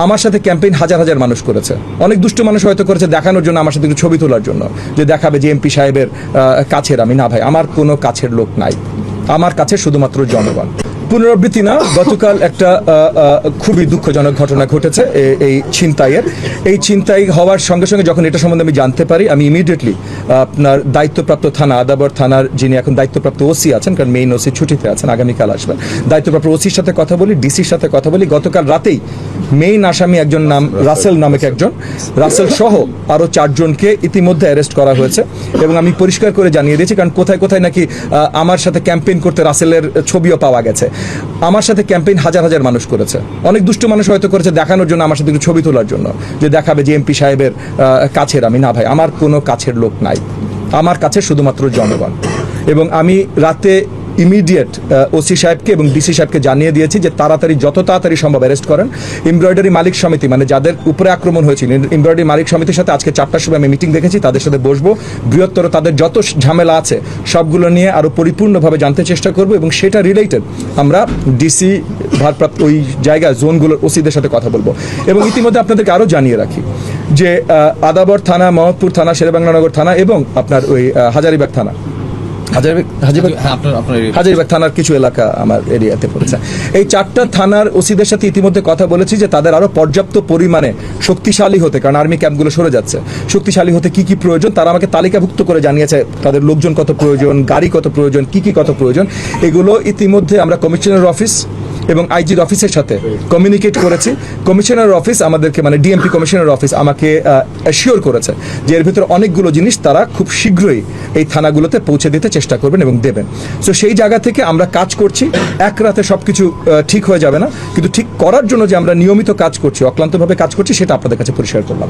আমার সাথে ক্যাম্পেইন হাজার হাজার মানুষ করেছে, অনেক দুষ্ট মানুষ হয়তো করেছে দেখানোর জন্য, আমার সাথে একটু ছবি তোলার জন্য, যে দেখাবে যে এমপি সাহেবের কাছের আমি। না ভাই, আমার কোনো কাছের লোক নাই, আমার কাছে শুধুমাত্র জনগণ। পুনরাবৃত্তি না, গতকাল একটা খুবই দুঃখজনক ঘটনা ঘটেছে এই ছিনতাইয়ের। এই ছিনতাই হওয়ার সঙ্গে সঙ্গে যখন এটা সম্বন্ধে আমি জানতে পারি, আমি ইমিডিয়েটলি আপনার দায়িত্বপ্রাপ্ত থানা, আদাবর থানার যিনি এখন দায়িত্বপ্রাপ্ত ওসি আছেন, কারণ মেইন ওসি ছুটিতে আছেন, আগামীকাল আসবেন, দায়িত্বপ্রাপ্ত ওসির সাথে কথা বলি, ডিসির সাথে কথা বলি। গতকাল রাতেই মেইন আসামি একজন নাম রাসেল নামক একজন, রাসেল সহ আরও 4 জনকে ইতিমধ্যে অ্যারেস্ট করা হয়েছে। এবং আমি পরিষ্কার করে জানিয়ে দিয়েছি, কারণ কোথায় কোথায় নাকি আমার সাথে ক্যাম্পেইন করতে রাসেলের ছবিও পাওয়া গেছে। আমার সাথে ক্যাম্পেইন হাজার হাজার মানুষ করেছে, অনেক দুষ্ট মানুষ হয়তো করেছে দেখানোর জন্য, আমার সাথে একটু ছবি তোলার জন্য, যে দেখাবে যে এমপি সাহেবের কাছের আমি। না ভাই, আমার কোনো কাছের লোক নাই, আমার কাছে শুধুমাত্র জনগণ। এবং আমি রাতে ইমিডিয়েট ওসি সাহেবকে এবং ডিসি সাহেবকে জানিয়ে দিয়েছি যে তাড়াতাড়ি, যত তাড়াতাড়ি সম্ভব অ্যারেস্ট করেন। এমব্রয়ডারি মালিক সমিতি, মানে যাদের উপরে আক্রমণ হয়েছিল, এমব্রয়ডারি মালিক সমিতির সাথে আজকে 4টার সময় আমি মিটিং দেখেছি, তাদের সাথে বসবো, বৃহত্তর তাদের যত ঝামেলা আছে সবগুলো নিয়ে আরও পরিপূর্ণভাবে জানতে চেষ্টা করব। এবং সেটা রিলেটেড আমরা ডিসি ভারপ্রাপ্ত ওই জায়গায় জোনগুলোর ওসিদের সাথে কথা বলবো। এবং ইতিমধ্যে আপনাদেরকে আরও জানিয়ে রাখি যে আদাবর থানা, মোহাম্মদপুর থানা, শেরেবাংলানগর থানা এবং আপনার ওই হাজারীবাগ থানা, হাজারীবাগ থানার কিছু এলাকা আমার এরিয়াতে পড়েছে। এই 4টা থানার ওসিদের সাথে ইতিমধ্যে কথা বলেছি যে তাদের আরও পর্যাপ্ত পরিমাণে শক্তিশালী হতে, কারণ আর্মি ক্যাম্পগুলো সরে যাচ্ছে, শক্তিশালী হতে কি কি প্রয়োজন তারা আমাকে তালিকাভুক্ত করে জানিয়েছে। তাদের লোকজন কত প্রয়োজন, গাড়ি কত প্রয়োজন, কি কি কত প্রয়োজন, এগুলো ইতিমধ্যে আমরা কমিশনার অফিস এবং আইজির অফিসের সাথে কমিউনিকেট করেছি। কমিশনার অফিস আমাদেরকে, মানে ডিএমপি কমিশনার অফিস আমাকে অ্যাসিওর করেছে যে এর ভিতরে অনেকগুলো জিনিস তারা খুব শীঘ্রই এই থানাগুলোতে পৌঁছে দিতে চেষ্টা করবেন এবং দেবেন। সো সেই জায়গা থেকে আমরা কাজ করছি। এক রাতে সব কিছু ঠিক হয়ে যাবে না, কিন্তু ঠিক করার জন্য যে আমরা নিয়মিত কাজ করছি, অক্লান্তভাবে কাজ করছি, সেটা আপনাদের কাছে পরিষ্কার করলাম।